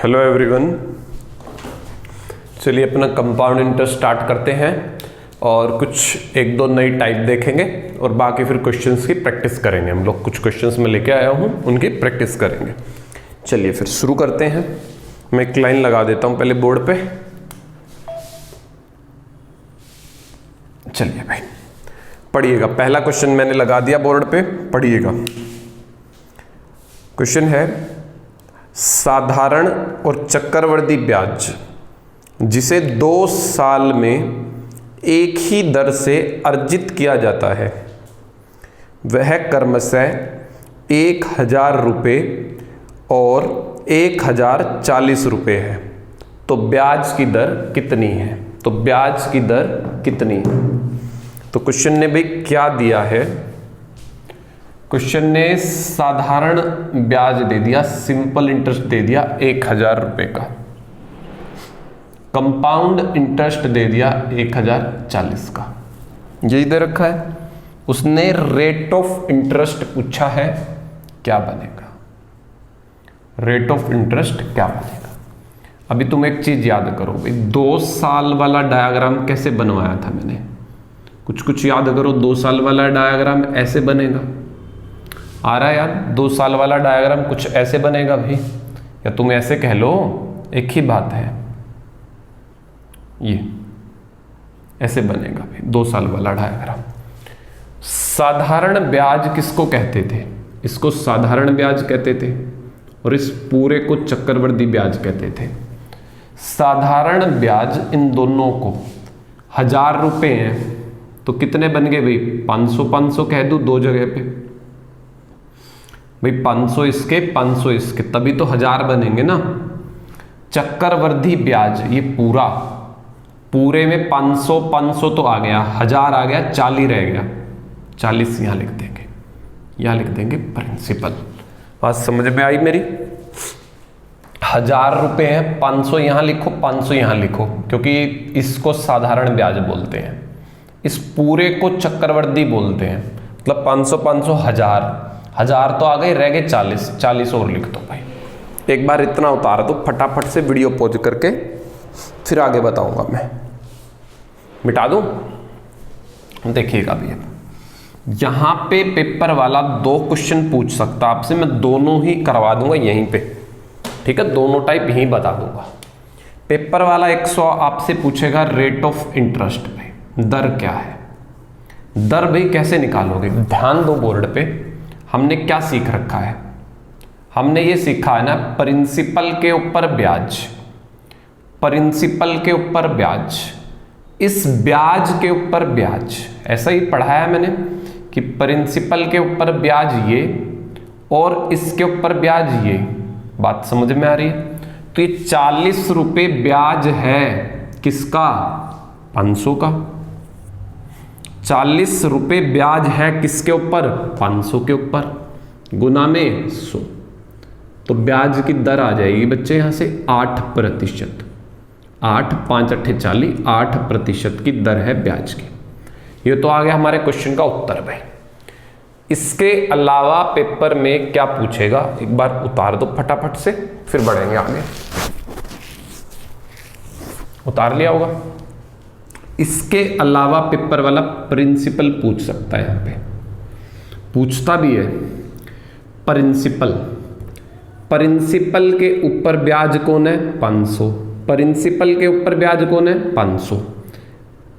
Hello everyone, चलिए अपना compound interest start करते हैं और कुछ एक दो नई टाइप देखेंगे और बाकी फिर क्वेश्चंस की प्रैक्टिस करेंगे। हम लोग कुछ क्वेश्चंस में लेके आया हूँ, उनकी प्रैक्टिस करेंगे। चलिए फिर शुरू करते हैं। मैं एक लाइन लगा देता हूँ पहले बोर्ड पे। चलिए भाई पढ़िएगा। पहला क्वेश्चन मैंने लगा दिया बोर्ड पे, पढ़िएगा। क्वेश्चन है साधारण और चक्रवृद्धि ब्याज जिसे 2 साल में एक ही दर से अर्जित किया जाता है वह क्रमशः 1000 रुपये और 1040 रुपये है। तो ब्याज की दर कितनी है? तो ब्याज की दर कितनी है? तो क्वेश्चन ने भाई क्या दिया है? क्वेश्चन ने साधारण ब्याज दे दिया, सिंपल इंटरेस्ट दे दिया 1000 रुपये का, कंपाउंड इंटरेस्ट दे दिया 1040 का, यही दे रखा है। उसने रेट ऑफ इंटरेस्ट पूछा है, क्या बनेगा? रेट ऑफ इंटरेस्ट क्या बनेगा? अभी तुम एक चीज याद करो भाई, 2 साल वाला डायग्राम कैसे बनवाया था मैंने? कुछ याद करो। 2 साल वाला डायग्राम ऐसे बनेगा, आ रहा है यार? 2 साल वाला डायग्राम कुछ ऐसे बनेगा भाई, या तुम ऐसे कह लो, एक ही बात है। ये ऐसे बनेगा भाई 2 साल वाला डायग्राम। साधारण ब्याज किसको कहते थे? इसको साधारण ब्याज कहते थे और इस पूरे को चक्रवृद्धि ब्याज कहते थे। साधारण ब्याज इन दोनों को 1000 रुपये हैं तो कितने बन गए भाई? 500 कह दूं दो जगह पे भाई, 500 इसके 500 इसके, तभी तो 1000 बनेंगे ना। चक्रवृद्धि ब्याज ये पूरे में 500 तो आ गया, 1000 आ गया, 40 रह गया, 40 यहां लिख देंगे, यहां लिख देंगे प्रिंसिपल। बात समझ में आई मेरी? 1000 रुपये है, 500 यहां लिखो, 500 यहां लिखो, क्योंकि इसको साधारण ब्याज बोलते हैं, इस पूरे को चक्रवृद्धि बोलते हैं। मतलब 500 1000 तो आ गए, रह गए 40 और लिख दो भाई। एक बार इतना उतार दो फटाफट से, वीडियो पॉज करके, फिर आगे बताऊंगा मैं। मिटा दूं? देखिएगा भैया, यहां पे पेपर वाला 2 क्वेश्चन पूछ सकता आपसे, मैं दोनों ही करवा दूंगा यहीं पे, ठीक है? दोनों टाइप यहीं बता दूंगा। पेपर वाला 100 आपसे पूछेगा रेट ऑफ इंटरेस्ट पे, दर क्या है? दर भाई कैसे निकालोगे? ध्यान दो बोर्ड पे, हमने क्या सीख रखा है? हमने ये सीखा है ना, प्रिंसिपल के ऊपर ब्याज, प्रिंसिपल के ऊपर ब्याज, इस ब्याज के ऊपर ब्याज, ऐसा ही पढ़ाया मैंने कि प्रिंसिपल के ऊपर ब्याज ये और इसके ऊपर ब्याज ये। बात समझ में आ रही है? तो ये 40 रुपये ब्याज है किसका? 500 का। 40 रुपये ब्याज है किसके ऊपर? 500 के ऊपर, गुना में 100। तो ब्याज की दर आ जाएगी बच्चे यहां से 8%। 8 5 8 40, 8% की दर है ब्याज की। ये तो आ गया हमारे क्वेश्चन का उत्तर भाई। इसके अलावा पेपर में क्या पूछेगा, एक बार उतार दो फटाफट से, फिर बढ़ेंगे आगे। उतार लिया होगा? इसके अलावा पेपर वाला प्रिंसिपल पूछ सकता है, यहां पे पूछता भी है। प्रिंसिपल के ऊपर ब्याज कौन है? 500। प्रिंसिपल के ऊपर ब्याज कौन है? 500।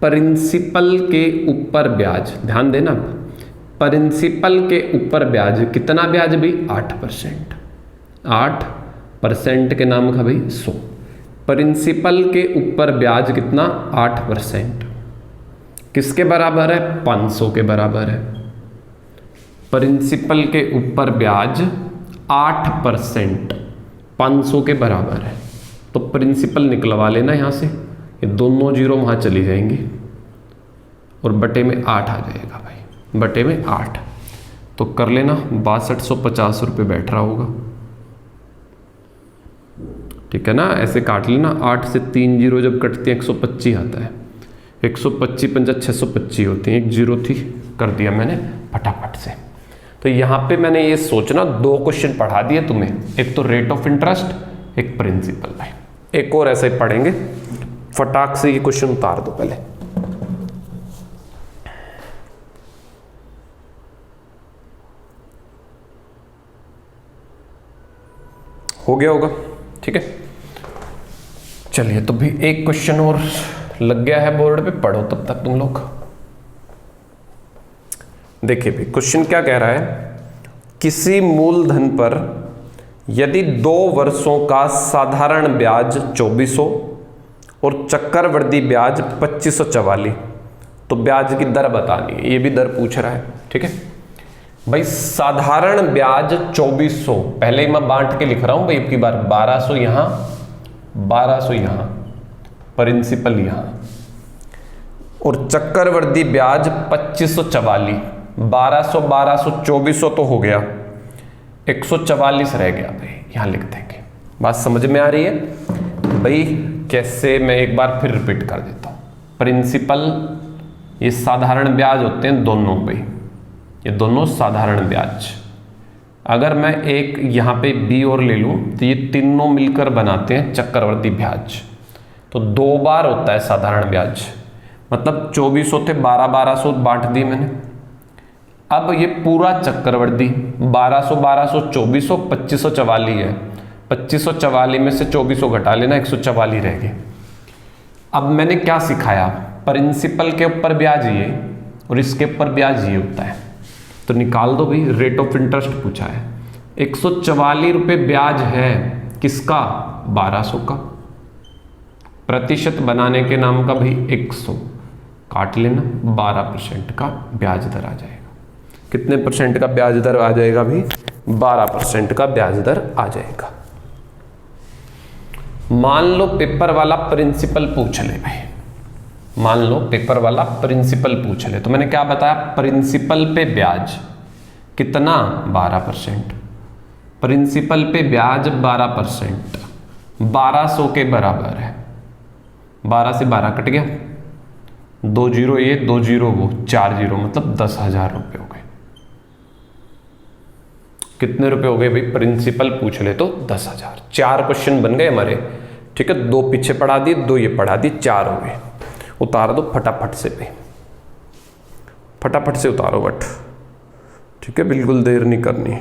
प्रिंसिपल के ऊपर ब्याज, ध्यान देना, प्रिंसिपल के ऊपर ब्याज कितना ब्याज भी? 8%। 8% के नाम का भाई 100। प्रिंसिपल के ऊपर ब्याज कितना? 8%। किसके बराबर है? 500 के बराबर है। प्रिंसिपल के ऊपर ब्याज 8% 500 के बराबर है। तो प्रिंसिपल निकलवा लेना यहां से, ये दोनों जीरो वहां चली जाएंगी और बटे में 8 आ जाएगा भाई, बटे में 8। तो कर लेना, 6250 रुपये बैठ रहा होगा, ठीक है ना? ऐसे काट लेना, 8 से 3 जीरो जब कटती है 125 आता है, 125 पंजा 625 होती है, एक जीरो थी, कर दिया मैंने फटाफट से। तो यहाँ पे मैंने ये सोचना 2 क्वेश्चन पढ़ा दिए तुम्हें, एक तो रेट ऑफ इंटरेस्ट, एक प्रिंसिपल है। एक और ऐसे पढ़ेंगे, फटाक से ये क्वेश्चन उतार दो पहले। हो गया होगा, ठीक है। चलिए, तो भी एक क्वेश्चन और लग गया है बोर्ड पे, पढ़ो तब तक तुम लोग। देखिए भाई, क्वेश्चन क्या कह रहा है, किसी मूलधन पर यदि 2 वर्षों का साधारण ब्याज 2400 और चक्रवृद्धि ब्याज 2544, तो ब्याज की दर बतानी है। ये भी दर पूछ रहा है, ठीक है भाई। साधारण ब्याज 2400, पहले ही मैं बांट के लिख रहा हूं भाई, अब की बार 1200 यहां, 1200 यहां, प्रिंसिपल यहां, और चक्रवृद्धि ब्याज 2544। 1200 1200 2400 तो हो गया, 144 रह गया भाई, यहां लिख देंगे। बात समझ में आ रही है भाई? कैसे, मैं एक बार फिर रिपीट कर देता हूं। प्रिंसिपल, ये साधारण ब्याज होते हैं दोनों भाई, ये दोनों साधारण ब्याज। अगर मैं एक यहां पे बी और ले लूं तो ये तीनों मिलकर बनाते हैं चक्रवृद्धि ब्याज। तो 2 बार होता है साधारण ब्याज, मतलब 2400 थे, 1200 बांट दिए मैंने। अब ये पूरा चक्रवृद्धि 1200 1200 2400 2544 है। 2544 में से 2400 घटा लेना, 144 रह गए। अब मैंने क्या सिखाया, प्रिंसिपल के ऊपर ब्याज ये और इसके ऊपर ब्याज ये होता है, तो निकाल दो भाई। रेट ऑफ इंटरेस्ट पूछा है, 144 रुपये ब्याज है किसका, 1200 का। प्रतिशत बनाने के नाम का भाई 100 काट लेना, 12% का ब्याज दर आ जाएगा। कितने परसेंट का ब्याज दर आ जाएगा भाई? 12% का ब्याज दर आ जाएगा। मान लो पेपर वाला प्रिंसिपल पूछ ले भाई, मान लो पेपर वाला प्रिंसिपल पूछ ले, तो मैंने क्या बताया, प्रिंसिपल पे ब्याज कितना, 12%। प्रिंसिपल पे ब्याज 12%, 1200 के बराबर है। 12 से 12 कट गया, 2 जीरो ये 2 जीरो वो, 4 जीरो, मतलब 10,000 रुपये हो गए। कितने रुपए हो गए भाई? प्रिंसिपल पूछ ले तो 10,000। 4 क्वेश्चन बन गए हमारे, ठीक है। 2 पीछे पढ़ा दिए, 2 ये पढ़ा दिए, 4 हो गए। उतार दो फटाफट से पे, फटाफट से उतारो बट, ठीक है, बिल्कुल देर नहीं करनी।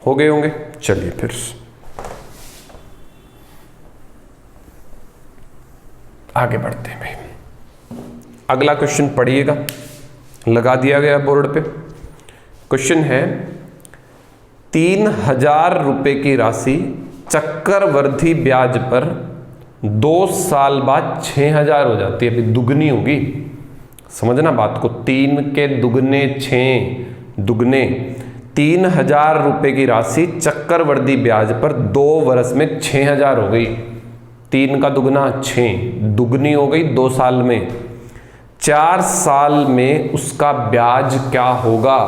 हो गए होंगे। चलिए फिर आगे बढ़ते हैं भाई। अगला क्वेश्चन पढ़िएगा, लगा दिया गया बोर्ड पे। क्वेश्चन है, 3000 रुपए की राशि चक्रवृद्धि ब्याज पर 2 साल बाद 6000 हो जाती है। अभी दुगनी होगी, समझना बात को। 3 के दुगने 6 दुगने, 3000 रुपए की राशि चक्रवृद्धि ब्याज पर 2 वर्ष में 6000 हो गई। 3 का दुगना 6, दुगनी हो गई 2 साल में। 4 साल में उसका ब्याज क्या होगा?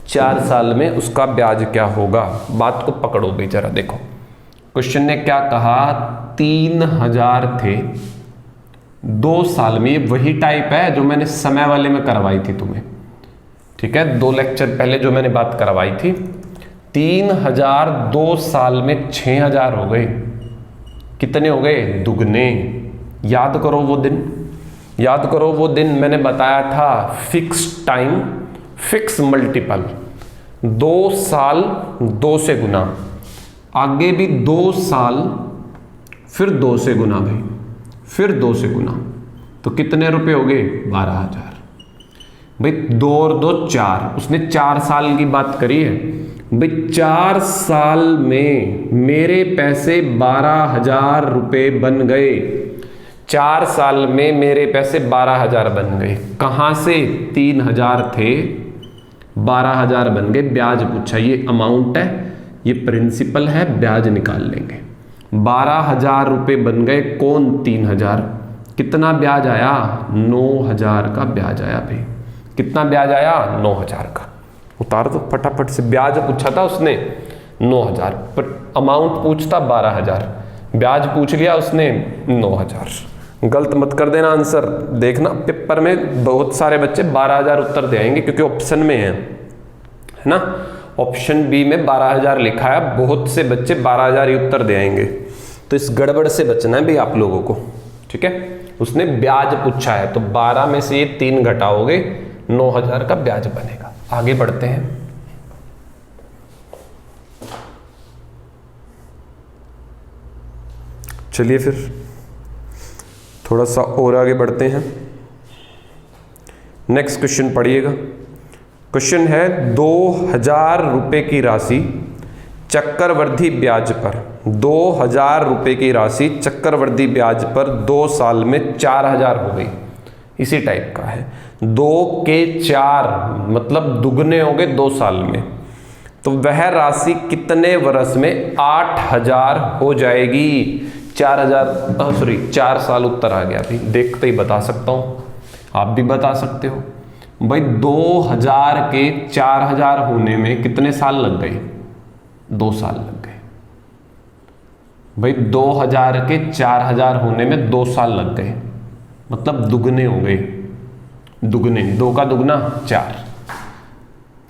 4 साल में उसका ब्याज क्या होगा? बात को पकड़ो भाई जरा, देखो क्वेश्चन ने क्या कहा, 3000 थे 2 साल में। ये वही टाइप है जो मैंने समय वाले में करवाई थी तुम्हें, ठीक है, 2 लेक्चर पहले जो मैंने बात करवाई थी। 3000 2 साल में 6000 हो गए। कितने हो गए? दुगने। याद करो वो दिन, याद करो वो दिन, मैंने बताया था फिक्स टाइम फिक्स मल्टीपल। 2 साल 2 से गुना, आगे भी 2 साल, फिर 2 से गुना भाई, फिर 2 से गुना, तो कितने रुपए हो गए? 12000 भाई। 2 और 2 4, उसने 4 साल की बात करी है भाई। 4 साल में मेरे पैसे 12000 रुपए बन गए। 4 साल में मेरे पैसे 12000 बन गए। कहां से? 3000 थे, 12000 बन गए। ब्याज पूछा, ये अमाउंट है, ये प्रिंसिपल है, ब्याज निकाल लेंगे। 12000 रुपए बन गए, कौन? 3000। कितना ब्याज आया? 9000 का ब्याज आया भाई। कितना ब्याज आया? 9000 का। उतार दो फटाफट से। ब्याज पूछा था उसने 9000, पर अमाउंट पूछता 12000, ब्याज पूछ लिया उसने 9000। गलत मत कर देना आंसर। देखना पेपर में बहुत सारे बच्चे 12,000 उत्तर दे आएंगे क्योंकि ऑप्शन में है ना, ऑप्शन बी में 12,000 लिखा है, बहुत से बच्चे 12,000 ही उत्तर दे आएंगे। तो इस गड़बड़ से बचना है भी आप लोगों को, ठीक है। उसने ब्याज पूछा है तो 12 में से ये 3 घटाओगे 9,000 का ब्याज बनेगा। आगे बढ़ते हैं। चलिए फिर थोड़ा सा और आगे बढ़ते हैं। नेक्स्ट क्वेश्चन पढ़िएगा। क्वेश्चन है 2,000 रुपए की राशि चक्रवृद्धि ब्याज पर, 2,000 रुपए की राशि चक्रवृद्धि ब्याज पर 2 साल में 4,000 हो गई। इसी टाइप का है, 2 के 4 मतलब दुगने हो गए 2 साल में, तो वह राशि कितने वर्ष में 8,000 हो जाएगी। 4 साल उत्तर आ गया। अभी देखते ही बता सकता हूं, आप भी बता सकते हो भाई। 2,000 के 4,000 होने में कितने साल लग गए? 2 साल लग गए भाई। 2,000 के 4,000 होने में 2 साल लग गए, मतलब दुगने हो गए, दुगने, 2 का दुगना 4।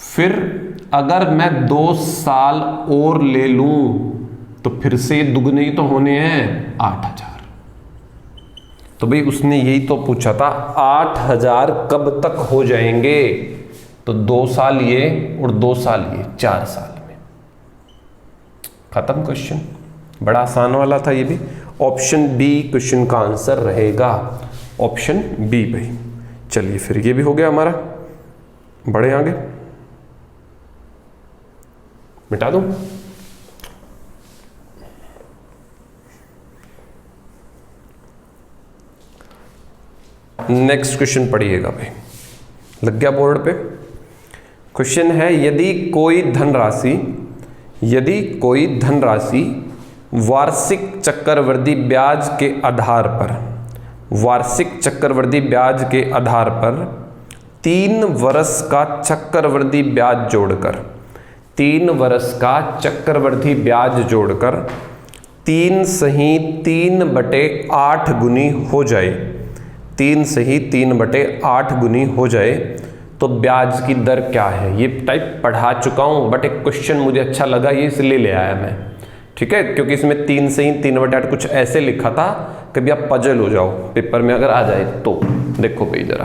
फिर अगर मैं 2 साल और ले लूं तो फिर से दुगने ही तो होने हैं 8,000। तो भाई उसने यही तो पूछा था 8,000 कब तक हो जाएंगे, तो 2 साल ये और 2 साल ये, 4 साल में खत्म क्वेश्चन। बड़ा आसान वाला था ये भी। ऑप्शन बी क्वेश्चन का आंसर रहेगा, ऑप्शन बी भाई। चलिए फिर ये भी हो गया हमारा। बढ़े आगे, मिटा दूं। नेक्स्ट क्वेश्चन पढ़िएगा भाई, लग गया बोर्ड पे। क्वेश्चन है यदि कोई धनराशि वार्षिक चक्रवृद्धि ब्याज के आधार पर, वार्षिक चक्रवृद्धि ब्याज के आधार पर 3 वर्ष का चक्रवृद्धि ब्याज जोड़कर, 3 वर्ष का चक्रवृद्धि ब्याज जोड़कर 3 सही 3/8 गुनी हो जाए, 3 सही 3/8 गुनी हो जाए तो ब्याज की दर क्या है। ये टाइप पढ़ा चुका हूं बट एक क्वेश्चन मुझे अच्छा लगा, ये इसलिए ले आया मैं, ठीक है, क्योंकि इसमें 3 सही 3/8 कुछ ऐसे लिखा था, कभी आप पजल हो जाओ पेपर में अगर आ जाए तो। देखो भाई जरा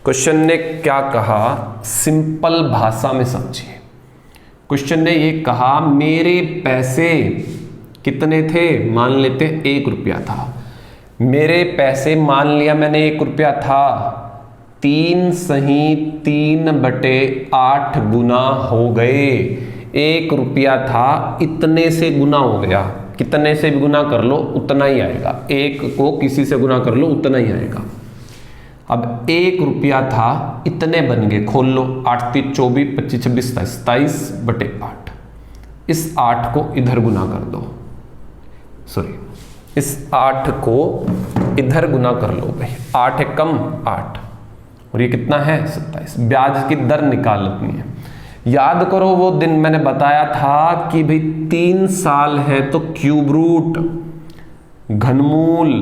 क्वेश्चन ने क्या कहा, सिंपल भाषा में समझिए। क्वेश्चन ने ये कहा मेरे पैसे कितने थे, मान लेते 1 रुपया था। मेरे पैसे मान लिया मैंने 1 रुपया था, 3 सही 3/8 गुना हो गए। 1 रुपया था, इतने से गुना हो गया, कितने से भी गुना कर लो उतना ही आएगा, 1 को किसी से गुना कर लो उतना ही आएगा। अब 1 रुपया था, इतने बन गए, खोल लो, 8 3 24 25 26 27/8। इस 8 को इधर गुना कर दो, सॉरी इस 8 को इधर गुना कर लो भाई, 8 एक कम 8 और ये कितना है 27। ब्याज की दर निकालनी है। याद करो वो दिन मैंने बताया था कि भाई 3 साल है तो क्यूब रूट घनमूल,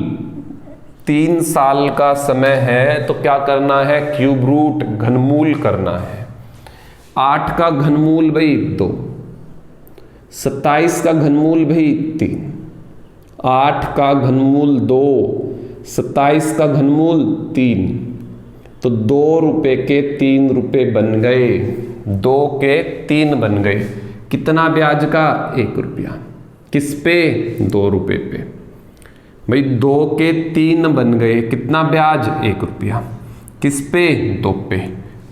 3 साल का समय है तो क्या करना है, क्यूब रूट घनमूल करना है। 8 का घनमूल भाई 2, 27 का घनमूल भाई 3, 8 का घनमूल 2, 27 का घनमूल 3, तो 2 रुपए के 3 रुपए बन गए, 2 के 3 बन गए। कितना ब्याज का, 1 रुपया। किस पे, 2 रुपए पे। भाई 2 के 3 बन गए, कितना ब्याज, 1 रुपया। किस पे, 2 पे।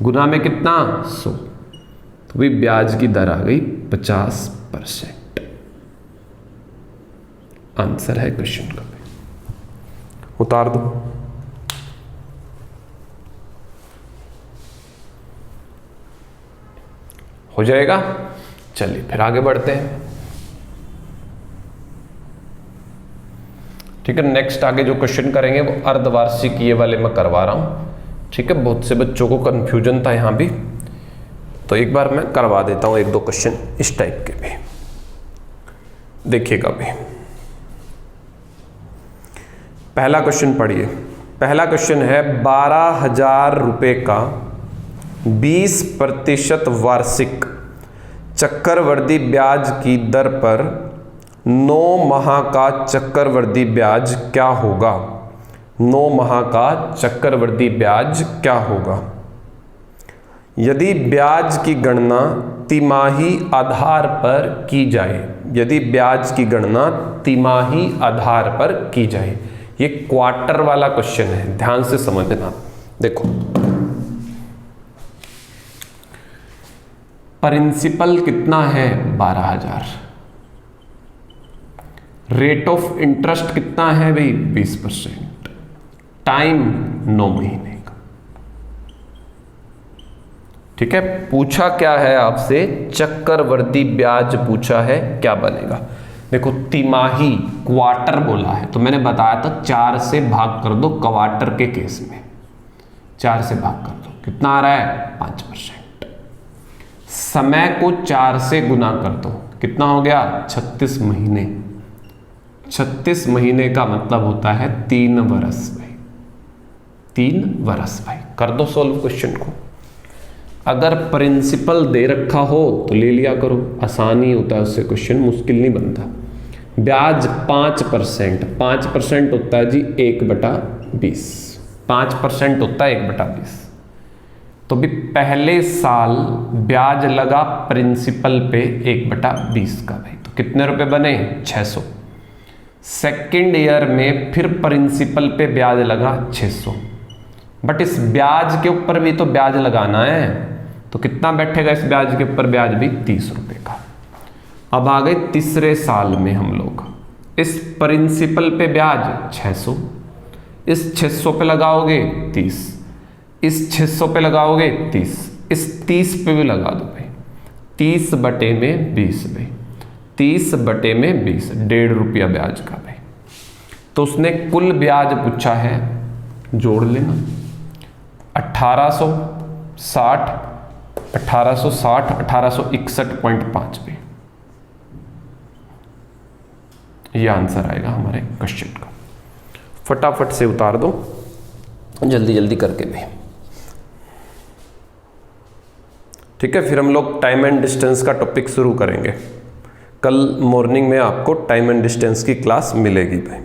गुना में कितना, 100। तो भाई ब्याज की दर आ गई 50%। आंसर है क्वेश्चन का। उतार दो। हो जाएगा। चलिए फिर आगे बढ़ते हैं। ठीक है, नेक्स्ट आगे जो क्वेश्चन करेंगे वो अर्धवार्षिक ये वाले मैं करवा रहा हूं। ठीक है, बहुत से बच्चों को कंफ्यूजन था यहां भी, तो एक बार मैं करवा देता हूं 1-2 क्वेश्चन इस टाइप के भी, देखिएगा भी। पहला क्वेश्चन पढ़िए। पहला क्वेश्चन है 12,000 रुपये का 20% वार्षिक चक्रवृद्धि ब्याज की दर पर 9 माह का चक्रवृद्धि ब्याज क्या होगा? 9 माह का चक्रवृद्धि ब्याज क्या होगा? यदि ब्याज की गणना तिमाही आधार पर की जाए, यदि ब्याज की गणना तिमाही आधार पर की जाए, ये क्वार्टर वाला क्वेश्चन है, ध्यान से समझना। देखो प्रिंसिपल कितना है? 12,000। रेट ऑफ इंटरेस्ट कितना है भाई? 20%। टाइम 9 महीने का। ठीक है, पूछा क्या है आपसे? चक्रवृद्धि ब्याज पूछा है, क्या बनेगा? देखो तिमाही, क्वार्टर बोला है तो मैंने बताया था 4 से भाग कर दो। क्वार्टर के केस में 4 से भाग कर दो, कितना आ रहा है? 5%। समय को 4 से गुना कर दो, कितना हो गया? 36 महीने। 36 महीने का मतलब होता है 3 वर्ष भाई। 3 वर्ष भाई। कर दो सॉल्व क्वेश्चन को। अगर प्रिंसिपल दे रखा हो तो ले लिया करो, आसानी होता है उससे, क्वेश्चन मुश्किल नहीं बनता। ब्याज 5%, 5% होता है जी 1/20। 5% होता है 1/20। तो भी पहले साल ब्याज लगा प्रिंसिपल पे 1/20 का भाई, तो कितने रुपए बने? 600। सेकेंड ईयर में फिर प्रिंसिपल पे ब्याज लगा 600, बट इस ब्याज के ऊपर भी तो ब्याज लगाना है, तो कितना बैठेगा इस ब्याज के ऊपर? ब्याज भी 30 रुपए का। अब आ गए तीसरे साल में हम लोग, इस प्रिंसिपल पे ब्याज 600, इस 600 पे लगाओगे 30, इस 600 पे लगाओगे 30, इस 30 पे भी लगा दो भाई। 30/20 भाई, 30/20, 1.5 रुपया ब्याज का भाई। तो उसने कुल ब्याज पूछा है, जोड़ लेना। 1860, 1861.5 पे ये आंसर आएगा हमारे क्वेश्चन का। फटाफट से उतार दो, जल्दी जल्दी करके भी। ठीक है, फिर हम लोग टाइम एंड डिस्टेंस का टॉपिक शुरू करेंगे। कल मॉर्निंग में आपको टाइम एंड डिस्टेंस की क्लास मिलेगी भाई।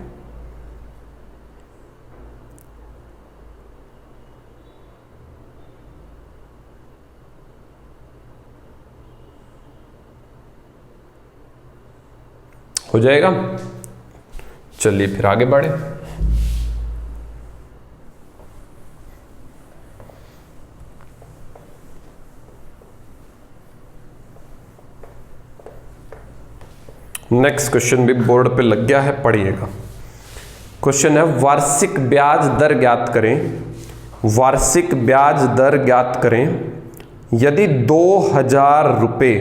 हो जाएगा? चलिए फिर आगे बढ़े। नेक्स्ट क्वेश्चन भी बोर्ड पे लग गया है, पढ़िएगा। क्वेश्चन है वार्षिक ब्याज दर ज्ञात करें। वार्षिक ब्याज दर ज्ञात करें यदि 2,000 रुपये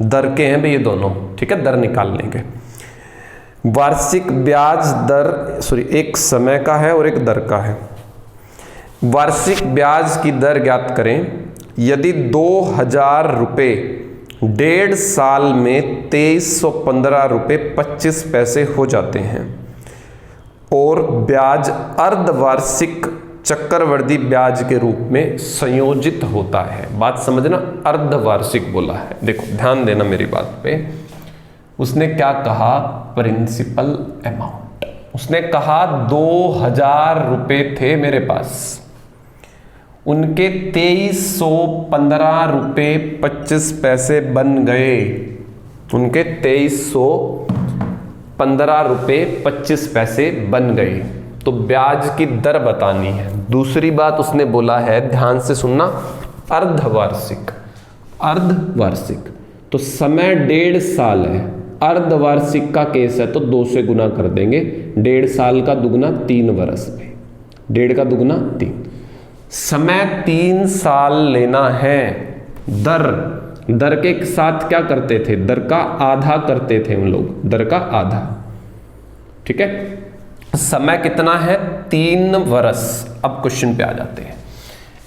दर के हैं भाई ये दोनों। ठीक है, दर निकालने के। वार्षिक ब्याज दर, सॉरी, एक समय का है और एक दर का है। वार्षिक ब्याज की दर ज्ञात करें यदि 2,000 रुपये 1.5 साल में 2315 रुपये 25 पैसे हो जाते हैं और ब्याज अर्धवार्षिक चक्रवृद्धि ब्याज के रूप में संयोजित होता है। बात समझना, अर्धवार्षिक बोला है। देखो ध्यान देना मेरी बात पे। उसने क्या कहा? Principal amount. उसने कहा 2,000 रुपये थे मेरे पास, उनके 2315 रुपये 25 पैसे बन गए। उनके 2315 रुपये 25 पैसे बन गए, तो ब्याज की दर बतानी है। दूसरी बात उसने बोला है, ध्यान से सुनना, अर्धवार्षिक। अर्धवार्षिक तो समय 1.5 साल है, अर्धवार्षिक का केस है तो 2 से गुना कर देंगे। 1.5 साल का दुगना 3 वर्ष में, 1.5 का दुगना 3। समय 3 साल लेना है। दर के साथ क्या करते थे? दर का आधा करते थे हम लोग, दर का आधा। ठीक है, समय कितना है? 3 वर्ष। अब क्वेश्चन पे आ जाते हैं।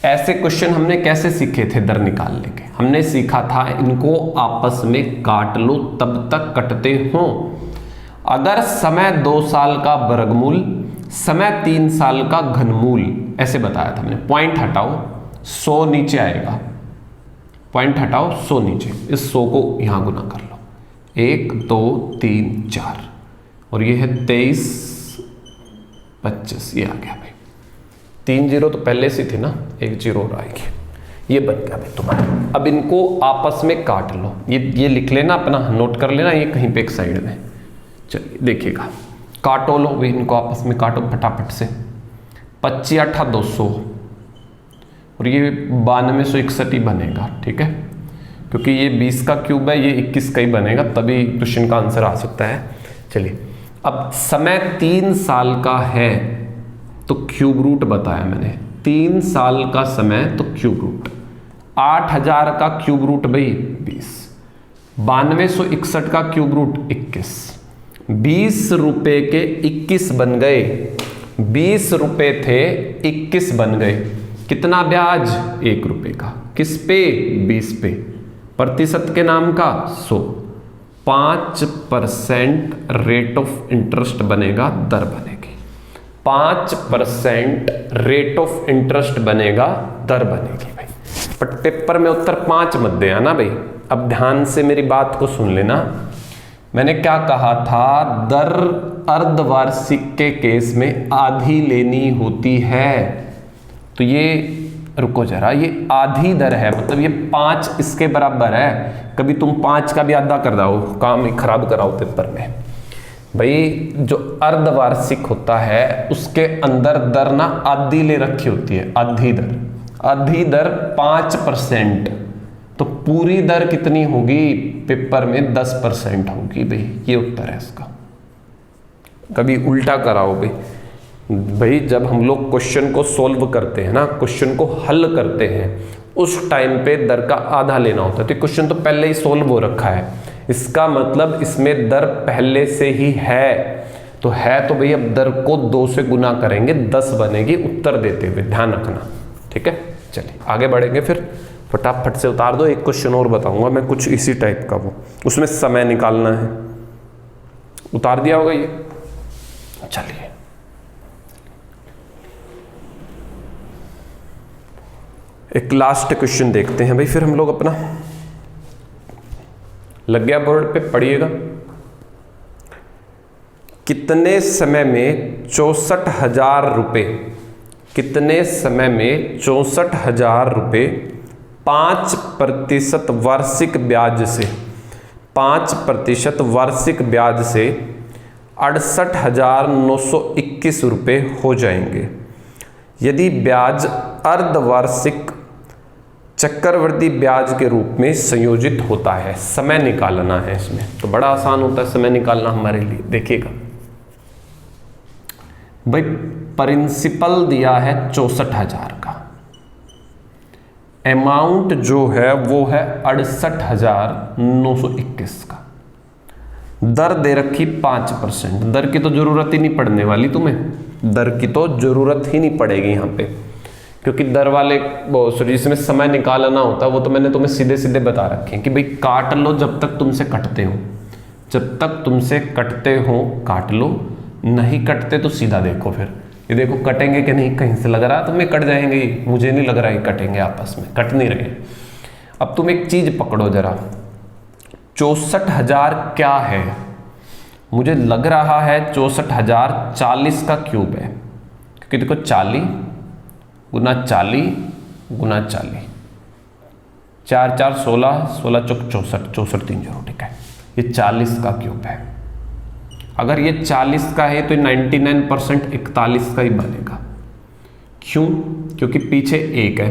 ऐसे क्वेश्चन हमने कैसे सीखे थे दर निकालने के? हमने सीखा था इनको आपस में काट लो तब तक कटते हो। अगर समय 2 साल का वर्गमूल, समय 3 साल का घनमूल ऐसे बताया था मैंने। पॉइंट हटाओ, 100 नीचे आएगा, पॉइंट हटाओ 100 नीचे, इस 100 को यहां गुना कर लो, 1 2 3 4 और ये है 23 25, ये आ गया भाई। 3 जीरो तो पहले से थी ना, 1 जीरो और आएगी, ये बन गया भाई तुम्हारा। अब इनको आपस में काट लो, ये लिख लेना, अपना नोट कर लेना, ये कहीं पे एक साइड में। चलिए देखिएगा, काटो लो भाई, इनको आपस में काटो फटाफट से। 25 8 200 और ये 9261 ही बनेगा, ठीक है, क्योंकि ये 20 का क्यूब है, ये 21 का ही बनेगा, तभी क्वेश्चन का आंसर आ सकता है। चलिए, अब समय 3 साल का है तो क्यूब रूट बताया मैंने, 3 साल का समय तो क्यूब रूट, 8000 का क्यूब रूट भाई 20, 9261 का क्यूब रूट 21, 20 रुपए के 21 बन गए, 20 रुपए थे 21 बन गए। कितना ब्याज? 1 रुपए का, किस पे? 20 पे, प्रतिशत के नाम का 100, 5% रेट ऑफ इंटरेस्ट बनेगा, दर बनेगी, 5% रेट ऑफ इंटरेस्ट बनेगा, दर बनेगी भाई। बट पेपर में उत्तर 5 मत दे आना भाई। अब ध्यान से मेरी बात को सुन लेना, मैंने क्या कहा था, दर अर्धवार्षिक के केस में आधी लेनी होती है। तो ये रुको जरा, ये आधी दर है, मतलब ये 5 इसके बराबर है। कभी तुम 5 का भी आधा कर दो, काम ही खराब कराओ पेपर में भाई। जो अर्धवार्षिक होता है उसके अंदर दर ना आधी ले रखी होती है, आधी दर, आधी दर 5%, तो पूरी दर कितनी होगी पेपर में? 10% होगी भाई, ये उत्तर है इसका। कभी उल्टा कराओ भाई, जब हम लोग क्वेश्चन को सॉल्व करते हैं ना, क्वेश्चन को हल करते हैं, उस टाइम पे दर का आधा लेना होता है। तो क्वेश्चन तो पहले ही सॉल्व हो रखा है, इसका मतलब इसमें दर पहले से ही है, तो है तो भाई अब दर को 2 से गुना करेंगे, 10 बनेगी उत्तर देते हुए, ध्यान रखना, ठीक है। चलिए आगे बढ़ेंगे, फिर फटाफट से उतार दो। एक क्वेश्चन और बताऊंगा मैं कुछ इसी टाइप का, वो उसमें समय निकालना है। उतार दिया होगा ये। चलिए एक लास्ट क्वेश्चन देखते हैं भाई, फिर हम लोग अपना लग गया बोर्ड पे, पढ़िएगा। कितने समय में 64,000 रुपये, कितने समय में 64,000 रुपये 5% वार्षिक ब्याज से, 5% वार्षिक ब्याज से 68,921 रुपये हो जाएंगे यदि ब्याज अर्धवार्षिक चक्रवृद्धि ब्याज के रूप में संयोजित होता है। समय निकालना है इसमें, तो बड़ा आसान होता है समय निकालना हमारे लिए। देखिएगा भाई, प्रिंसिपल दिया है 64,000 का, अमाउंट जो है वो है 68,921 का, दर दे रखी 5%। दर की तो जरूरत ही नहीं पड़ने वाली तुम्हें, दर की तो जरूरत ही नहीं पड़ेगी यहाँ पे, क्योंकि दर वाले जिसमें समय निकालना होता है वो तो मैंने तुम्हें सीधे सीधे बता रखे हैं कि भाई काट लो जब तक तुमसे कटते हो, जब तक तुमसे कटते हो काट लो, नहीं कटते तो सीधा देखो। फिर ये देखो कटेंगे कि नहीं, कहीं से लग रहा है तुम्हें कट जाएंगे, मुझे नहीं लग रहा है कटेंगे, आपस में कट नहीं रहे। अब तुम एक चीज पकड़ो जरा, 64,000 क्या है? मुझे लग रहा है 64,000 40 का क्यूब है, क्योंकि देखो 40 गुना 40 गुना 40, 4 4 16, 16 चौक 64, 64 3 0, ठीक है, ये 40 का क्यूब है। अगर ये 40 का है तो 99% 41 का ही बनेगा। क्यों? क्योंकि पीछे 1 है,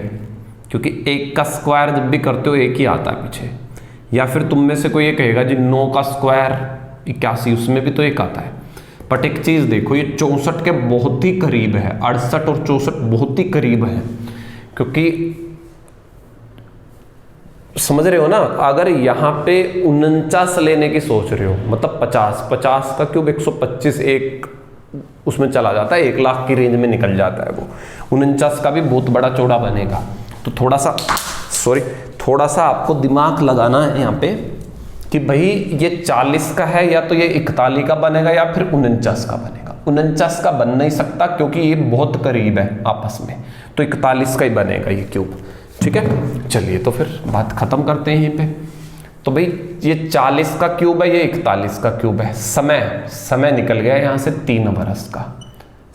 क्योंकि 1 का स्क्वायर जब भी करते हो 1 ही आता है पीछे। या फिर तुम में से कोई ये कहेगा जी 9 का स्क्वायर 81, उसमें भी तो 1 आता है। बट एक चीज देखो, ये 64 के बहुत ही करीब है, 68 और 64 बहुत ही करीब है, क्योंकि समझ रहे हो ना। अगर यहाँ पे 49 लेने की सोच रहे हो, मतलब 50 का क्यूब 125, एक उसमें चला जाता है, 1 लाख की रेंज में निकल जाता है वो। 49 का भी बहुत बड़ा चौड़ा बनेगा, तो थोड़ा सा आपको दिमाग लगाना है यहाँ पे कि भाई ये 40 का है या तो ये 41 का बनेगा या फिर 49 का बनेगा। 49 का बन नहीं सकता क्योंकि ये बहुत करीब है आपस में, तो 41 का ही बनेगा ये क्यूब। ठीक है, चलिए तो फिर बात खत्म करते हैं यहीं पे। तो भाई ये 40 का क्यूब है, ये 41 का क्यूब है। समय निकल गया यहाँ से 3 बरस का,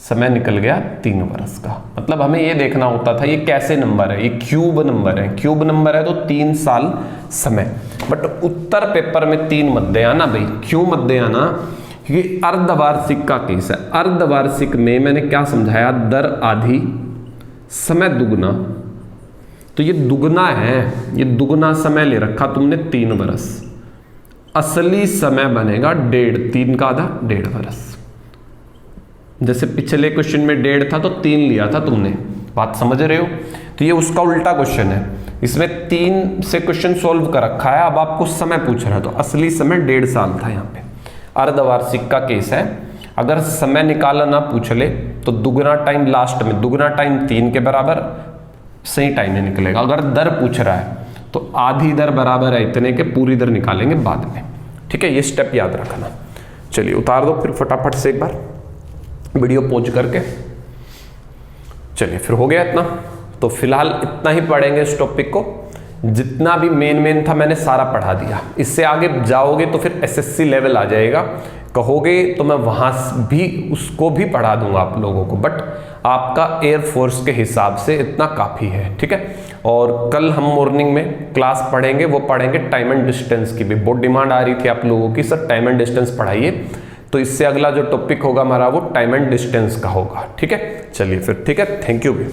समय निकल गया 3 बरस का। मतलब हमें ये देखना होता था ये कैसे नंबर है, ये क्यूब नंबर है, क्यूब नंबर है तो 3 साल समय। बट उत्तर पेपर में 3 मत दे आना भाई, क्यों मत दे आना, क्योंकि अर्धवार्षिक का केस है। अर्धवार्षिक में मैंने क्या समझाया, दर आधी समय दुगना, तो ये दुगना है, ये दुगना समय ले रखा तुमने 3 बरस, असली समय बनेगा 1.5, 3 का आधा 1.5 बरस। जैसे पिछले क्वेश्चन में 1.5 था तो 3 लिया था तुमने, बात समझ रहे हो। तो ये उसका उल्टा क्वेश्चन है, इसमें 3 से क्वेश्चन सॉल्व कर रखा है, अब आपको समय पूछ रहा है, तो असली समय 1.5 साल था यहाँ पे। अर्धवार्षिक का केस है, अगर समय निकालना पूछ ले तो दुगना टाइम लास्ट में, दुगना टाइम 3 के बराबर सही टाइम में निकलेगा। अगर दर पूछ रहा है तो आधी दर बराबर है इतने के, पूरी दर निकालेंगे बाद में। ठीक है, ये स्टेप याद रखना। चलिए उतार दो फिर फटाफट से एक बार वीडियो पॉज करके। चलिए फिर हो गया इतना, तो फिलहाल इतना ही पढ़ेंगे इस टॉपिक को। जितना भी मेन था मैंने सारा पढ़ा दिया, इससे आगे जाओगे तो फिर एसएससी लेवल आ जाएगा, कहोगे तो मैं वहां भी उसको भी पढ़ा दूंगा आप लोगों को, बट आपका एयरफोर्स के हिसाब से इतना काफ़ी है। ठीक है, और कल हम मॉर्निंग में क्लास पढ़ेंगे, वो पढ़ेंगे टाइम एंड डिस्टेंस की भी। बहुत डिमांड आ रही थी आप लोगों की, सर टाइम एंड डिस्टेंस पढ़ाइए, तो इससे अगला जो टॉपिक होगा हमारा वो टाइम एंड डिस्टेंस का होगा। ठीक है, चलिए फिर, ठीक है, थैंक यू भी।